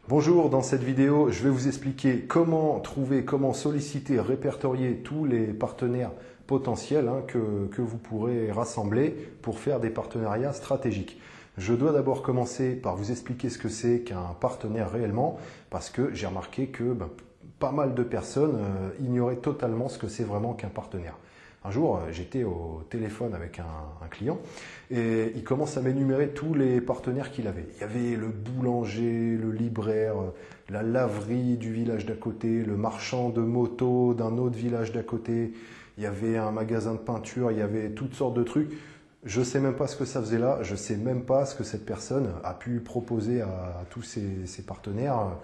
Bonjour, dans cette vidéo, je vais vous expliquer comment trouver, comment solliciter, répertorier tous les partenaires potentiels que vous pourrez rassembler pour faire des partenariats stratégiques. Je dois d'abord commencer par vous expliquer ce que c'est qu'un partenaire réellement, parce que j'ai remarqué que pas mal de personnes ignoraient totalement ce que c'est vraiment qu'un partenaire. Un jour, j'étais au téléphone avec un client et il commence à m'énumérer tous les partenaires qu'il avait. Il y avait le boulanger, le libraire, la laverie du village d'à côté, le marchand de moto d'un autre village d'à côté. Il y avait un magasin de peinture, il y avait toutes sortes de trucs. Je ne sais même pas ce que ça faisait là, je ne sais même pas ce que cette personne a pu proposer à tous ses partenaires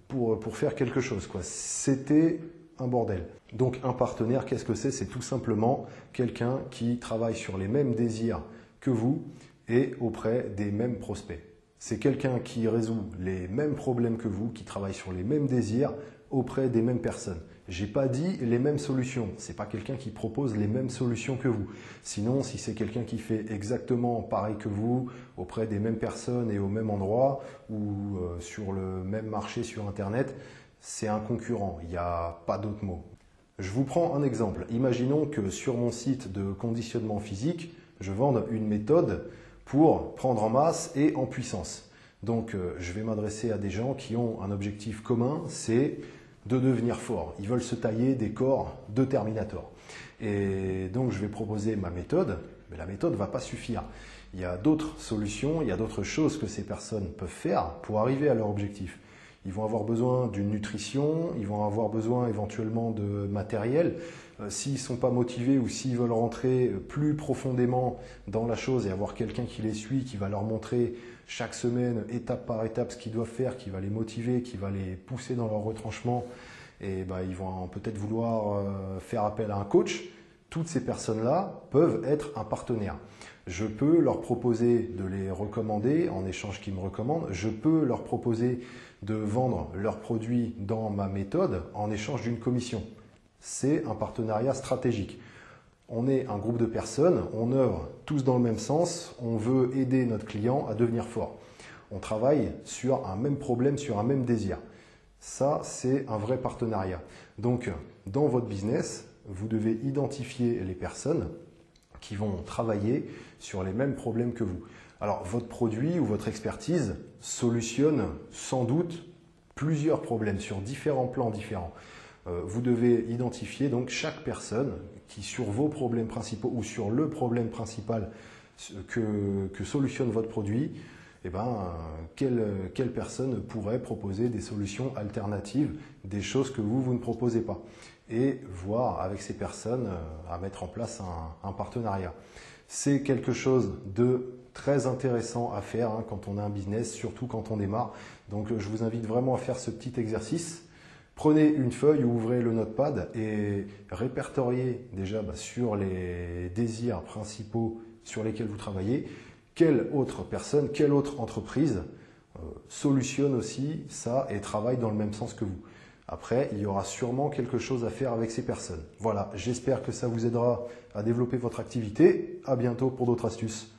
pour faire quelque chose, quoi. C'était un bordel. Donc un partenaire, qu'est-ce que c'est? C'est tout simplement quelqu'un qui travaille sur les mêmes désirs que vous et auprès des mêmes prospects. C'est quelqu'un qui résout les mêmes problèmes que vous, qui travaille sur les mêmes désirs auprès des mêmes personnes. J'ai pas dit les mêmes solutions. C'est pas quelqu'un qui propose les mêmes solutions que vous. Sinon, si c'est quelqu'un qui fait exactement pareil que vous, auprès des mêmes personnes et au même endroit ou sur le même marché sur Internet, c'est un concurrent. Il n'y a pas d'autre mot. Je vous prends un exemple. Imaginons que sur mon site de conditionnement physique, je vende une méthode pour prendre en masse et en puissance. Donc, je vais m'adresser à des gens qui ont un objectif commun, c'est de devenir fort. Ils veulent se tailler des corps de Terminator. Et donc, je vais proposer ma méthode, mais la méthode ne va pas suffire. Il y a d'autres solutions, il y a d'autres choses que ces personnes peuvent faire pour arriver à leur objectif. Ils vont avoir besoin d'une nutrition, ils vont avoir besoin éventuellement de matériel. S'ils ne sont pas motivés ou s'ils veulent rentrer plus profondément dans la chose et avoir quelqu'un qui les suit, qui va leur montrer chaque semaine, étape par étape, ce qu'ils doivent faire, qui va les motiver, qui va les pousser dans leur retranchement, et ils vont peut-être vouloir faire appel à un coach. Toutes ces personnes-là peuvent être un partenaire. Je peux leur proposer de les recommander en échange qu'ils me recommandent. Je peux leur proposer de vendre leurs produits dans ma méthode en échange d'une commission. C'est un partenariat stratégique. On est un groupe de personnes, on œuvre tous dans le même sens, on veut aider notre client à devenir fort. On travaille sur un même problème, sur un même désir. Ça, c'est un vrai partenariat. Donc, dans votre business, vous devez identifier les personnes qui vont travailler sur les mêmes problèmes que vous. Alors, votre produit ou votre expertise solutionne sans doute plusieurs problèmes sur différents plans différents. Vous devez identifier donc chaque personne qui, sur vos problèmes principaux ou sur le problème principal que solutionne votre produit, quelle personne pourrait proposer des solutions alternatives, des choses que vous ne proposez pas. Et voir avec ces personnes à mettre en place un partenariat. C'est quelque chose de très intéressant à faire quand on a un business, surtout quand on démarre. Donc je vous invite vraiment à faire ce petit exercice. Prenez une feuille ou ouvrez le notepad et répertoriez déjà sur les désirs principaux sur lesquels vous travaillez. Quelle autre personne, quelle autre entreprise solutionne aussi ça et travaille dans le même sens que vous. Après, il y aura sûrement quelque chose à faire avec ces personnes. Voilà, j'espère que ça vous aidera à développer votre activité. À bientôt pour d'autres astuces.